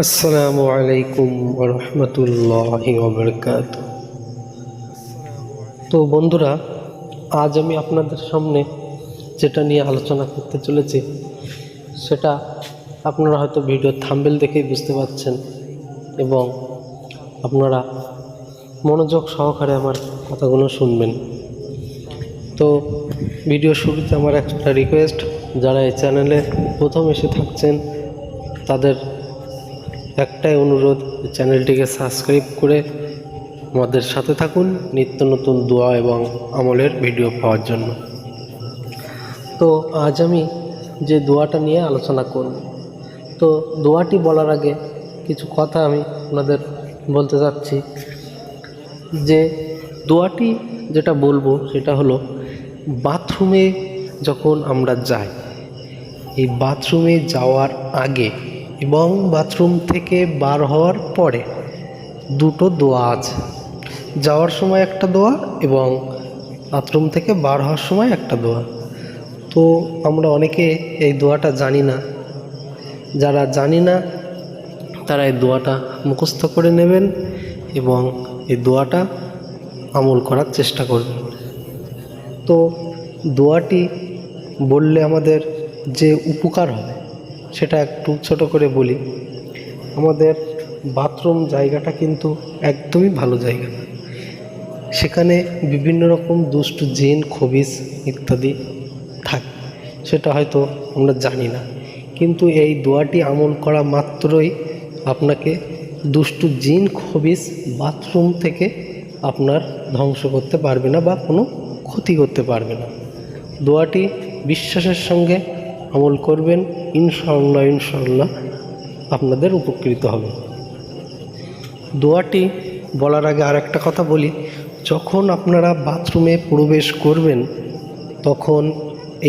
আসসালামু আলাইকুম ওয়া রাহমাতুল্লাহি ওয়া বারাকাতুহু। তো বন্ধুরা, আজ আমি আপনাদের সামনে যেটা নিয়ে আলোচনা করতে চলেছি সেটা আপনারা হয়তো ভিডিওর থাম্বনেল দেখেই বুঝতে পারছেন এবং আপনারা মনোযোগ সহকারে আমার কথাগুলো শুনবেন। তো ভিডিও শুরুতে আমার একটা রিকোয়েস্ট, যারা এই চ্যানেলে প্রথম এসে থাকছেন তাদের একটাই অনুরোধ, চ্যানেলটিকে সাবস্ক্রাইব করে আমাদের সাথে থাকুন নিত্য নতুন দোয়া এবং আমলের ভিডিও পাওয়ার জন্য। তো আজ আমি যে দোয়াটা নিয়ে আলোচনা করব, তো দোয়াটি বলার আগে কিছু কথা আমি আপনাদের বলতে চাচ্ছি। যে দোয়াটি যেটা বলবো সেটা হলো, বাথরুমে যখন আমরা যাই, এই বাথরুমে যাওয়ার আগে এবং বাথরুম থেকে বার হওয়ার পরে দুটো দোয়া আছে। যাওয়ার সময় একটা দোয়া এবং বাথরুম থেকে বার হওয়ার সময় একটা দোয়া। তো আমরা অনেকে এই দোয়াটা জানি না। যারা জানি না তারা এই দোয়াটা মুখস্থ করে নেবেন এবং এই দোয়াটা আমল করার চেষ্টা করবেন। তো দোয়াটি বললে আমাদের যে উপকার হবে সেটা একটু ছোট করে বলি। আমাদের বাথরুম জায়গাটা কিন্তু একদমই ভালো জায়গা না। সেখানে বিভিন্ন রকম দুষ্ট জিন, খবিস ইত্যাদি থাকে, সেটা হয়তো আমরা জানি না। কিন্তু এই দোয়াটি আমল করা মাত্রই আপনাকে দুষ্ট জিন, খবিস বাথরুম থেকে আপনার ধ্বংস করতে পারবে না বা কোনো ক্ষতি করতে পারবে না। দোয়াটি বিশ্বাসের সঙ্গে আমল করবেন, ইনশাআল্লাহ আপনাদের উপকৃত হবে। দোয়াটি বলার আগে আর একটা কথা বলি, যখন আপনারা বাথরুমে প্রবেশ করবেন তখন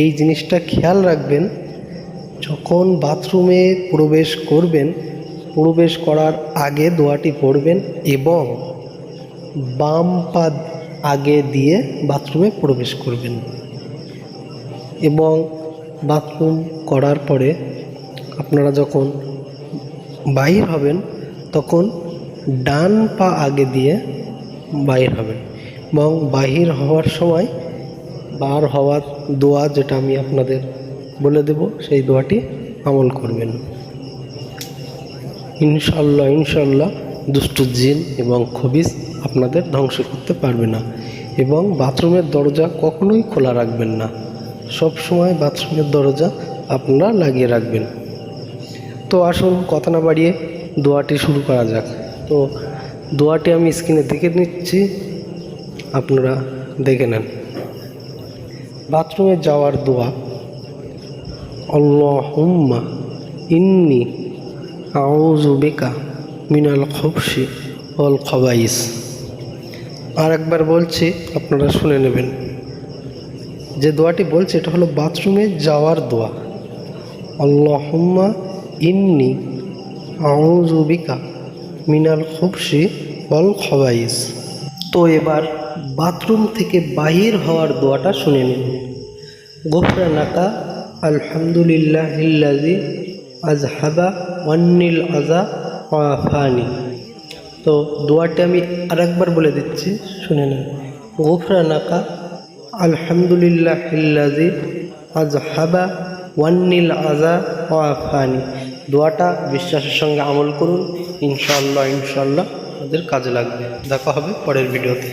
এই জিনিসটা খেয়াল রাখবেন, যখন বাথরুমে প্রবেশ করবেন, প্রবেশ করার আগে দোয়াটি পড়বেন এবং বাম পা আগে দিয়ে বাথরুমে প্রবেশ করবেন এবং বাথরুম করার পরে আপনারা যখন বাইর হবেন তখন ডান পা আগে দিয়ে বাইর হবেন এবং বাহির হওয়ার সময় বার হওয়ার দোয়া যেটা আমি আপনাদের বলে দেব সেই দোয়াটি আমল করবেন। ইনশাআল্লাহ দুষ্টু জিন এবং খবিস আপনাদের ধ্বংস করতে পারবে না। এবং বাথরুমের দরজা কখনোই খোলা রাখবেন না, সব সময় বাথরুমের দরজা আপনারা লাগিয়ে রাখবেন। তো আসুন কথা না বাড়িয়ে দোয়াটি শুরু করা যাক। তো দোয়াটি আমি স্ক্রিনে দেখে নিচ্ছি, আপনারা দেখে নেন। বাথরুমে যাওয়ার দোয়া, আল্লাহুম্মা ইন্নী আউযু বিকা মিনাল খুবশি ওয়াল খাবাইস। আর একবার বলছি, আপনারা শুনে নেবেন। যে দোয়াটি বলছে এটা হলো বাথরুমে যাওয়ার দোয়া, আল্লাহুম্মা ইন্নী আউযু বিকা মিনাল খুবশি ওয়াল খাবাইস। তো এবার বাথরুম থেকে বাহির হওয়ার দোয়াটা শুনে নিন। গুফরানাকা আলহামদুলিল্লাহিল্লাযী আযহাবা ওয়ান্নিল আযা ওয়া আফানি। তো দোয়াটি আমি আরেকবার বলে দিচ্ছি, শুনে নিন। গুফরানাকা আলহামদুলিল্লাহিল্লাযী আযহাবা ওয়ান্নিল আযা ওয়া আফানি। দোয়াটা বিশ্বাসের সঙ্গে আমল করুন, ইনশাআল্লাহ আমাদের কাজে লাগবে। দেখা হবে পরের ভিডিওতে।